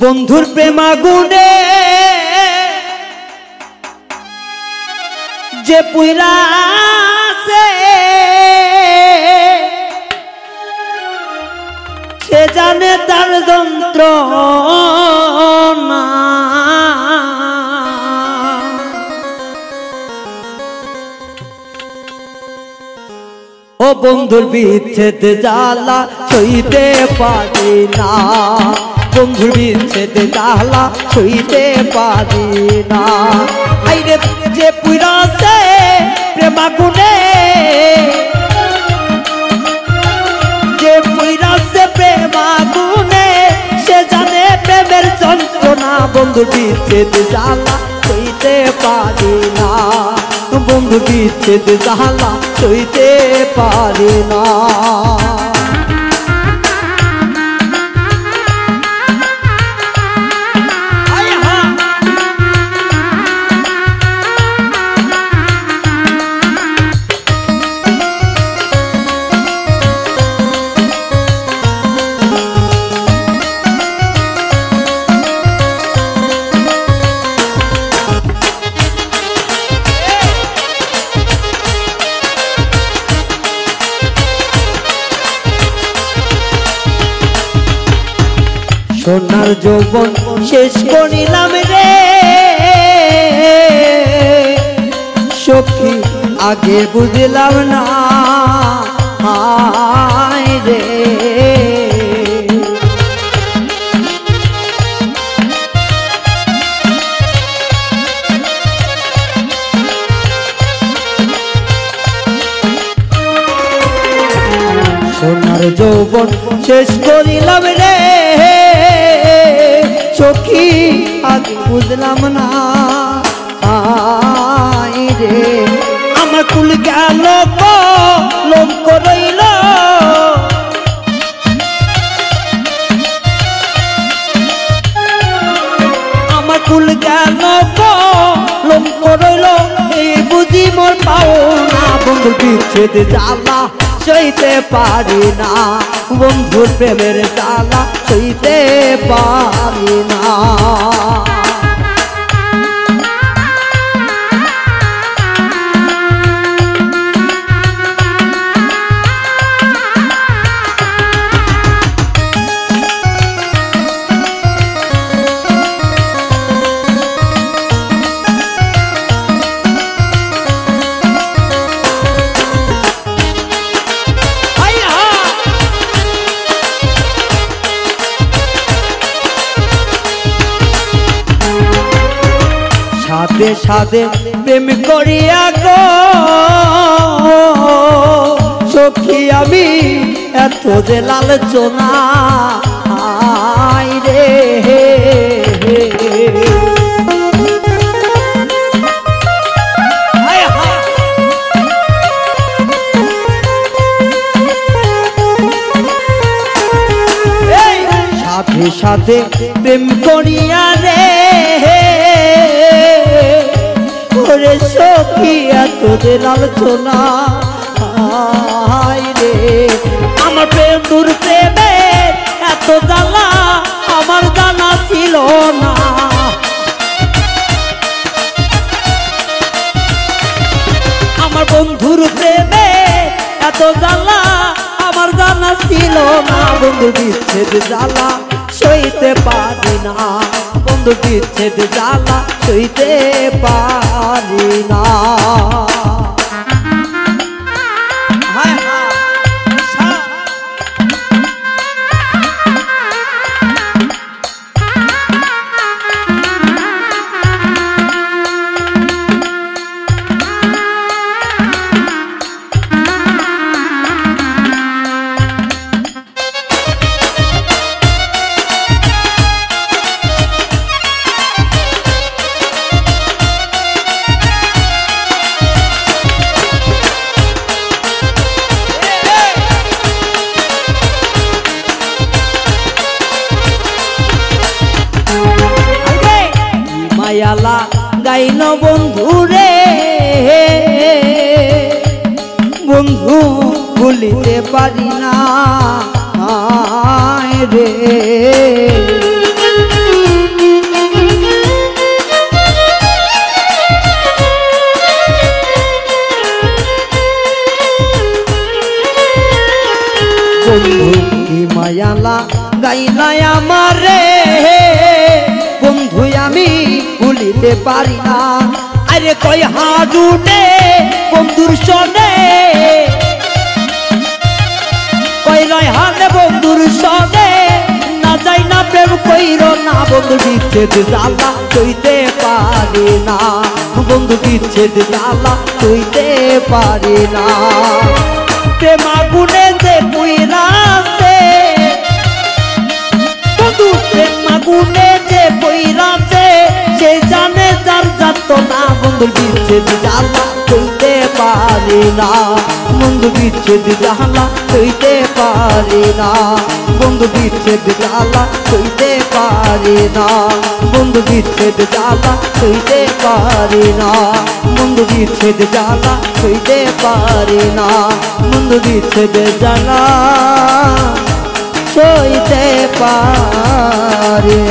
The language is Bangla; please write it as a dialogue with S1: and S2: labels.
S1: বন্ধুর প্রেম আগুনে যে পুইরাছে সে জানে তার যন্ত্রণা। ও বন্ধুর বিচ্ছেদ জ্বালা সইতে পারি না, বন্ধুর বিচ্ছেদ জ্বালা সইতে পারি না। আইরে যে পুইরাছে প্রেম আগুনে, যে পুইরাছে প্রেম আগুনে সে জানে প্রেমের যন্ত্রণা। বন্ধুর বিচ্ছেদ জ্বালা সইতে পারি না, বন্ধু বিচ্ছেদ জ্বালা সইতে পারি না। সোনার যৌবন শেষ করিলাম রে সখী, আগে বুঝলাম না হায় রে। সোনার যৌবন শেষ করিলাম রে সখী, আগে বুঝলাম না আই রে। আমার কুল গেল কলঙ্ক রইল, আমার কুল গেল কলঙ্ক রইল, এই বুঝি মোর পাওনা। বন্ধুর বিচ্ছেদ জ্বালা সইতে পারি না, বন্ধুর প্রেমের জ্বালা সইতে পারি না। সাধে সাধে প্রেম করিয়া গো সখী, আমি এত যে লালচনা রে। সাধে সাধে প্রেম করিয়া রে ওরে সখী, এত যে লালচনা রে। আমার বন্ধুর প্রেমে এত জ্বালা আমার জানা ছিল না, আমার বন্ধুর প্রেমে এত জ্বালা আমার জানা ছিল না। বন্ধু বিচ্ছেদ জ্বালা সইতে পারি না, বন্ধু বিচ্ছেদ জ্বালা সইতে পারি না। মায়ালা গাইল বন্ধু রে, বন্ধু ভুলিতে পারি না রে। সইতে পারি না। আরে কই হাজুটে বন্ধুর সনে, কই রয় হানে বন্ধুর সনে, না যাই না প্রেম কইর না বন্ধু বিচ্ছেদ জ্বালা সইতে পারি না, বন্ধু বিচ্ছেদ জ্বালা সইতে পারি না। প্রেম আগুনে যে পুইরাছে বন্ধু, প্রেম আগুনে যে পুইরাছে সে জানে যার যাত না, বন্ধু বিচ্ছেদ জ্বালা সইতে পারি না, বন্ধু বিচ্ছেদ জ্বালা সইতে পারি না, বন্ধু বিচ্ছেদ জ্বালা সইতে পারি না, বন্ধু বিচ্ছেদ জ্বালা সইতে পারি না, বন্ধু বিচ্ছেদ জ্বালা সইতে পারি না, বন্ধু বিচ্ছেদ জ্বালা সইতে পারি।